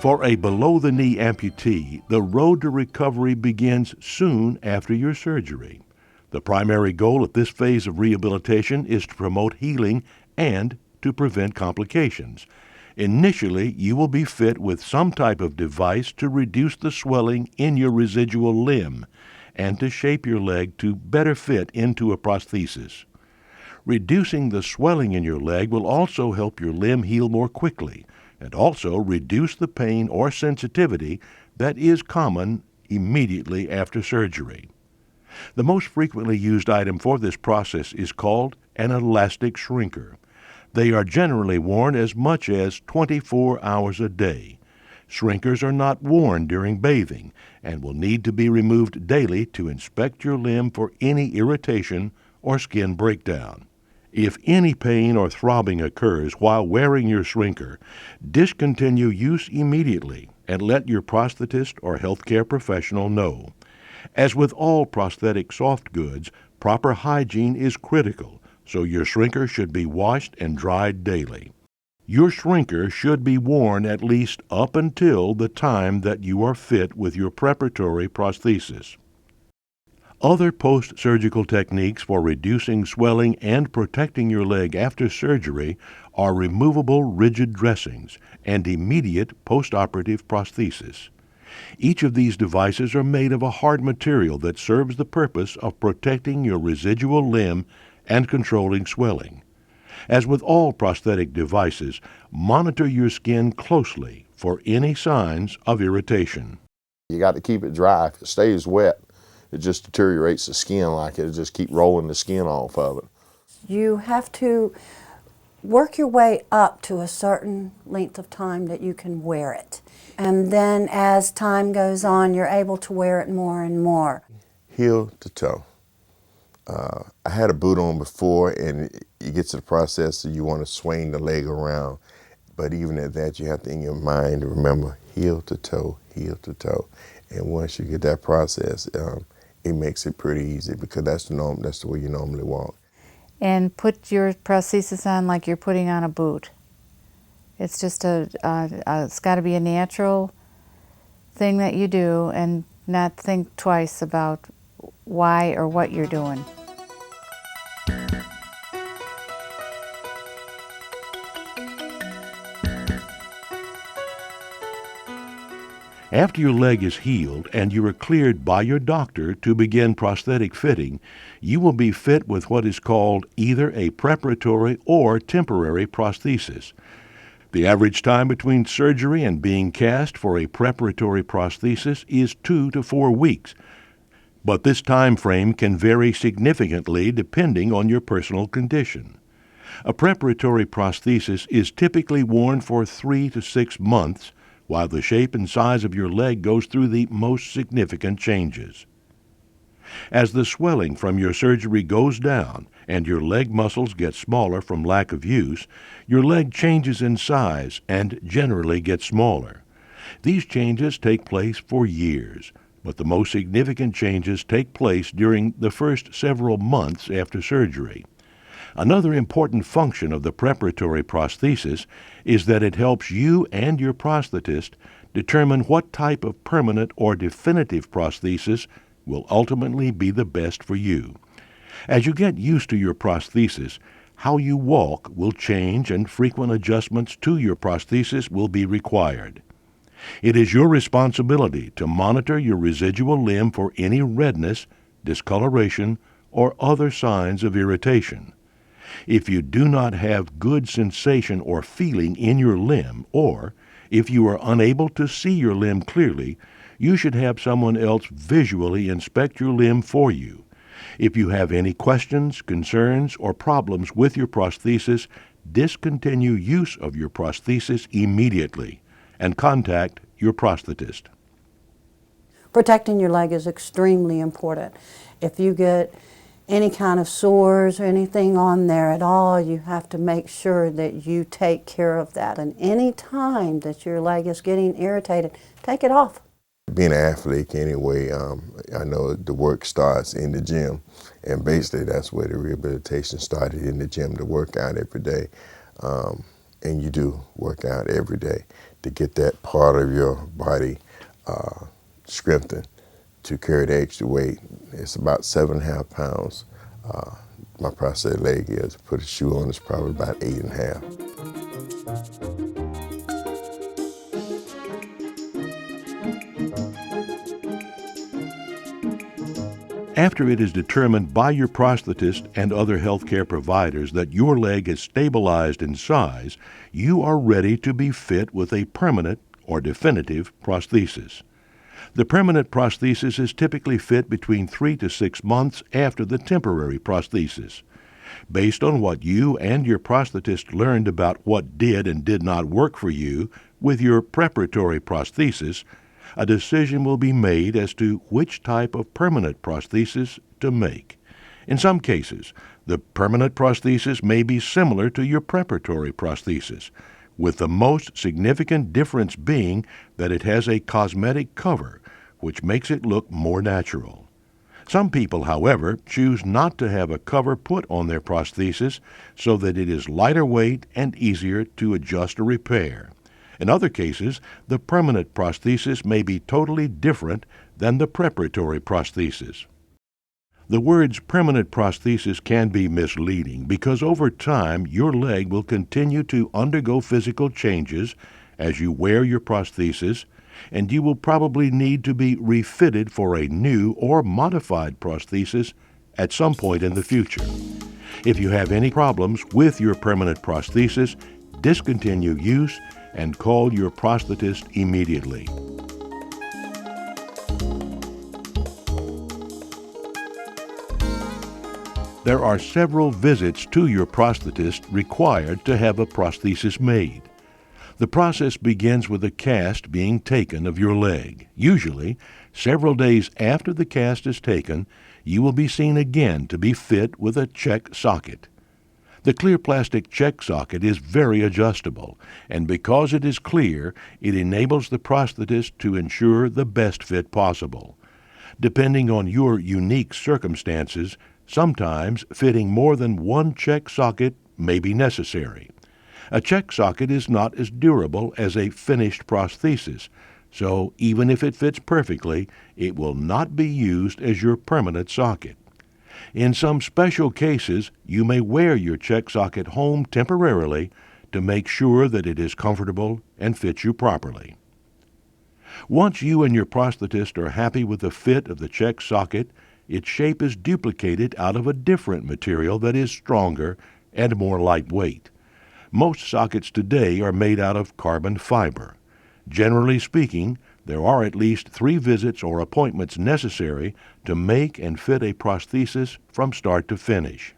For a below-the-knee amputee, the road to recovery begins soon after your surgery. The primary goal at this phase of rehabilitation is to promote healing and to prevent complications. Initially, you will be fit with some type of device to reduce the swelling in your residual limb and to shape your leg to better fit into a prosthesis. Reducing the swelling in your leg will also help your limb heal more quickly and also reduce the pain or sensitivity that is common immediately after surgery. The most frequently used item for this process is called an elastic shrinker. They are generally worn as much as 24 hours a day. Shrinkers are not worn during bathing and will need to be removed daily to inspect your limb for any irritation or skin breakdown. If any pain or throbbing occurs while wearing your shrinker, discontinue use immediately and let your prosthetist or healthcare professional know. As with all prosthetic soft goods, proper hygiene is critical, so your shrinker should be washed and dried daily. Your shrinker should be worn at least up until the time that you are fit with your preparatory prosthesis. Other post-surgical techniques for reducing swelling and protecting your leg after surgery are removable rigid dressings and immediate post-operative prosthesis. Each of these devices are made of a hard material that serves the purpose of protecting your residual limb and controlling swelling. As with all prosthetic devices, monitor your skin closely for any signs of irritation. You got to keep it dry. If it stays wet, it just deteriorates the skin, like it'll just keep rolling the skin off of it. You have to work your way up to a certain length of time that you can wear it. And then as time goes on, you're able to wear it more and more. Heel to toe. I had a boot on before, and you get to the process that you want to swing the leg around. But even at that, you have to, in your mind, to remember heel to toe, heel to toe. And once you get that process, it makes it pretty easy because that's the norm. That's the way you normally walk. And put your prosthesis on like you're putting on a boot. It's just it's got to be a natural thing that you do and not think twice about why or what you're doing. After your leg is healed and you are cleared by your doctor to begin prosthetic fitting, you will be fit with what is called either a preparatory or temporary prosthesis. The average time between surgery and being cast for a preparatory prosthesis is 2 to 4 weeks, but this time frame can vary significantly depending on your personal condition. A preparatory prosthesis is typically worn for 3 to 6 months, while the shape and size of your leg goes through the most significant changes. As the swelling from your surgery goes down and your leg muscles get smaller from lack of use, your leg changes in size and generally gets smaller. These changes take place for years, but the most significant changes take place during the first several months after surgery. Another important function of the preparatory prosthesis is that it helps you and your prosthetist determine what type of permanent or definitive prosthesis will ultimately be the best for you. As you get used to your prosthesis, how you walk will change and frequent adjustments to your prosthesis will be required. It is your responsibility to monitor your residual limb for any redness, discoloration, or other signs of irritation. If you do not have good sensation or feeling in your limb, or if you are unable to see your limb clearly, you should have someone else visually inspect your limb for you. If you have any questions, concerns, or problems with your prosthesis, discontinue use of your prosthesis immediately and contact your prosthetist. Protecting your leg is extremely important. If you get any kind of sores or anything on there at all, you have to make sure that you take care of that. And any time that your leg is getting irritated, take it off. Being an athlete anyway, I know the work starts in the gym, and basically that's where the rehabilitation started, in the gym, to work out every day. and you do work out every day to get that part of your body strengthened to carry the extra weight. It's about 7.5 pounds. My prosthetic leg is. Put a shoe on, it's probably about 8.5. After it is determined by your prosthetist and other healthcare providers that your leg is stabilized in size, you are ready to be fit with a permanent or definitive prosthesis. The permanent prosthesis is typically fit between 3 to 6 months after the temporary prosthesis. Based on what you and your prosthetist learned about what did and did not work for you with your preparatory prosthesis, a decision will be made as to which type of permanent prosthesis to make. In some cases, the permanent prosthesis may be similar to your preparatory prosthesis, with the most significant difference being that it has a cosmetic cover, which makes it look more natural. Some people, however, choose not to have a cover put on their prosthesis so that it is lighter weight and easier to adjust or repair. In other cases, the permanent prosthesis may be totally different than the preparatory prosthesis. The words permanent prosthesis can be misleading because over time your leg will continue to undergo physical changes as you wear your prosthesis, and you will probably need to be refitted for a new or modified prosthesis at some point in the future. If you have any problems with your permanent prosthesis, discontinue use and call your prosthetist immediately. There are several visits to your prosthetist required to have a prosthesis made. The process begins with a cast being taken of your leg. Usually, several days after the cast is taken, you will be seen again to be fit with a check socket. The clear plastic check socket is very adjustable, and because it is clear, it enables the prosthetist to ensure the best fit possible. Depending on your unique circumstances, sometimes fitting more than one check socket may be necessary. A check socket is not as durable as a finished prosthesis, so even if it fits perfectly, it will not be used as your permanent socket. In some special cases, you may wear your check socket home temporarily to make sure that it is comfortable and fits you properly. Once you and your prosthetist are happy with the fit of the check socket, its shape is duplicated out of a different material that is stronger and more lightweight. Most sockets today are made out of carbon fiber. Generally speaking, there are at least 3 visits or appointments necessary to make and fit a prosthesis from start to finish.